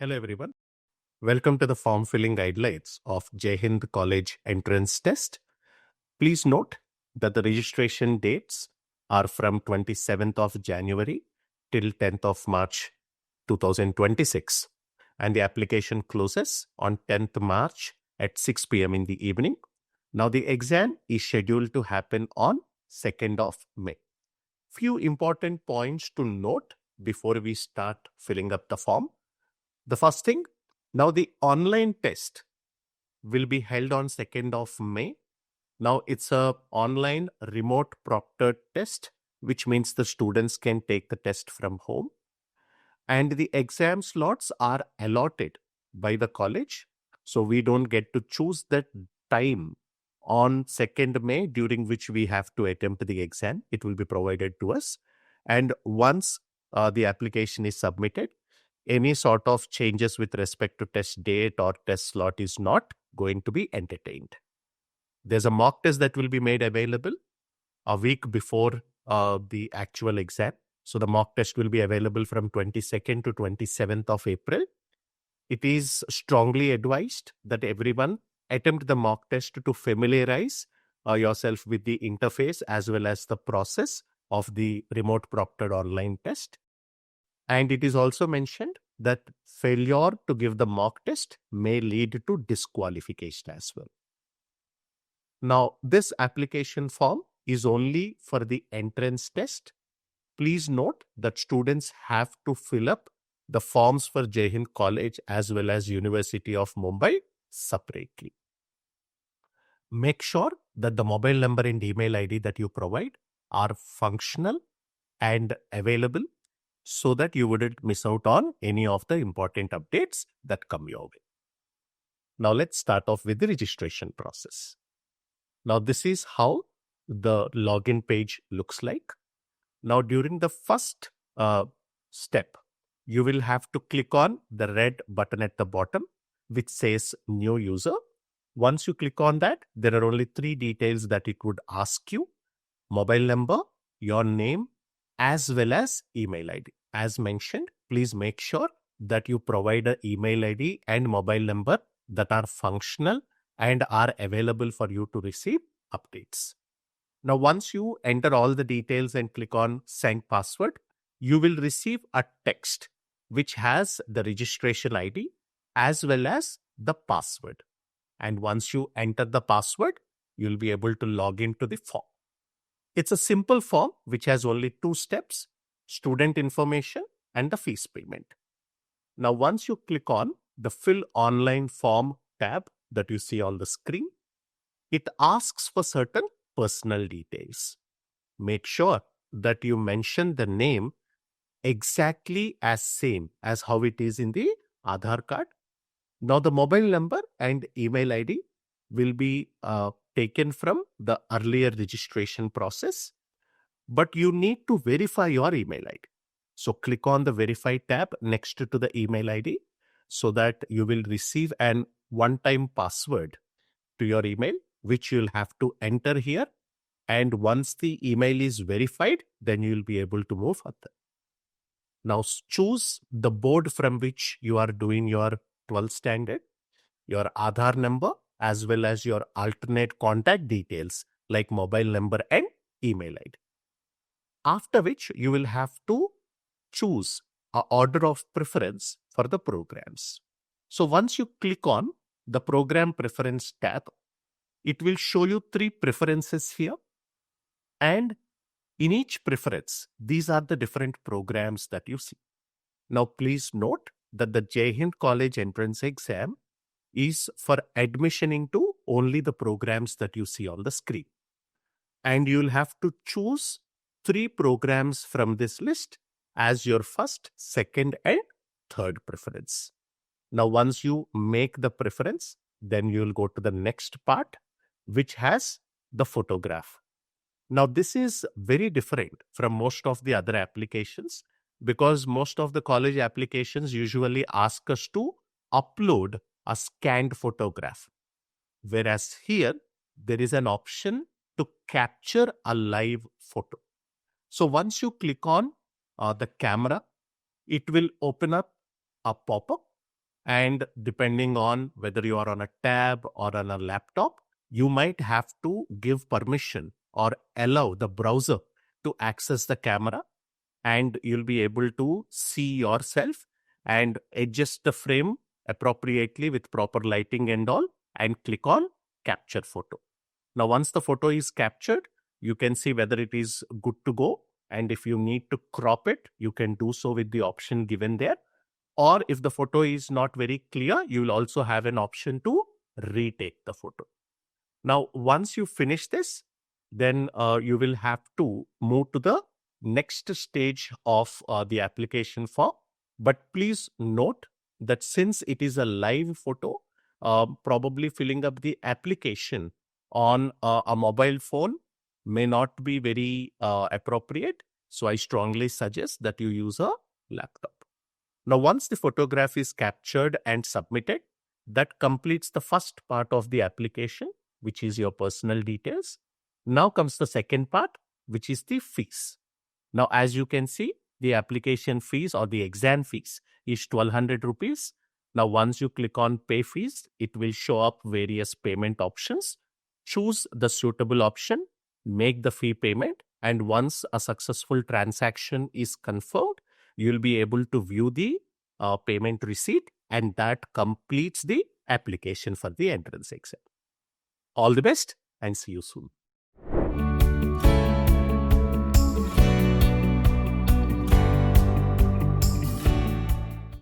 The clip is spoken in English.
Hello everyone. Welcome to the form filling guidelines of Hind College entrance test. Please note that the registration dates are from 27th of January till 10th of March 2026 and the application closes on 10th March at 6 p.m. in the evening. Now the exam is scheduled to happen on 2nd of May. Few important points to note before we start filling up the form. The first thing, now the online test will be held on 2nd of May. Now it's a online remote proctored test, which means the students can take the test from home. And the exam slots are allotted by the college. So we don't get to choose that time on 2nd May during which we have to attempt the exam. It will be provided to us. And once the application is submitted, any sort of changes with respect to test date or test slot is not going to be entertained. There's a mock test that will be made available a week before the actual exam. So the mock test will be available from 22nd to 27th of April. It is strongly advised that everyone attempt the mock test to familiarize yourself with the interface as well as the process of the remote proctored online test. And it is also mentioned that failure to give the mock test may lead to disqualification as well. Now, this application form is only for the entrance test. Please note that students have to fill up the forms for Hind College as well as University of Mumbai separately. Make sure that the mobile number and email ID that you provide are functional and available so that you wouldn't miss out on any of the important updates that come your way. Now let's start off with the registration process. Now this is how the login page looks like. Now during the first step, you will have to click on the red button at the bottom which says new user. Once you click on that, there are only 3 details that it would ask you: mobile number, your name, as well as email ID. As mentioned, please make sure that you provide an email ID and mobile number that are functional and are available for you to receive updates. Now, once you enter all the details and click on send password, you will receive a text which has the registration ID as well as the password. And once you enter the password, you'll be able to log into the form. It's a simple form which has only 2 steps: student information and the fees payment. Now, once you click on the fill online form tab that you see on the screen, it asks for certain personal details. Make sure that you mention the name exactly as same as how it is in the Aadhaar card. Now, the mobile number and email ID will be taken from the earlier registration process, but you need to verify your email ID. So click on the verify tab next to the email ID so that you will receive an one-time password to your email, which you'll have to enter here. And once the email is verified, then you'll be able to move further. Now choose the board from which you are doing your 12th standard, your Aadhaar number, as well as your alternate contact details like mobile number and email ID. After which you will have to choose an order of preference for the programs. So once you click on the program preference tab, it will show you 3 preferences here. And in each preference, these are the different programs that you see. Now please note that the Hind College entrance exam is for admission into only the programs that you see on the screen. And you'll have to choose 3 programs from this list as your first, second, and third preference. Now, once you make the preference, then you'll go to the next part, which has the photograph. Now, this is very different from most of the other applications because most of the college applications usually ask us to upload a scanned photograph. Whereas here, there is an option to capture a live photo. So once you click on the camera, it will open up a pop-up And depending on whether you are on a tab or on a laptop, you might have to give permission or allow the browser to access the camera, and you'll be able to see yourself and adjust the frame appropriately with proper lighting and all, and click on capture photo. Now, once the photo is captured, you can see whether it is good to go. And if you need to crop it, you can do so with the option given there. Or if the photo is not very clear, you will also have an option to retake the photo. Now, once you finish this, then you will have to move to the next stage of the application form. But please note that since it is a live photo, probably filling up the application on a mobile phone may not be very appropriate. So I strongly suggest that you use a laptop. Now, once the photograph is captured and submitted, that completes the first part of the application, which is your personal details. Now comes the second part, which is the fees. Now, as you can see, the application fees or the exam fees is 1,200 rupees. Now, once you click on pay fees, it will show up various payment options. Choose the suitable option, make the fee payment, and once a successful transaction is confirmed, you'll be able to view the payment receipt, and that completes the application for the entrance exam. All the best and see you soon.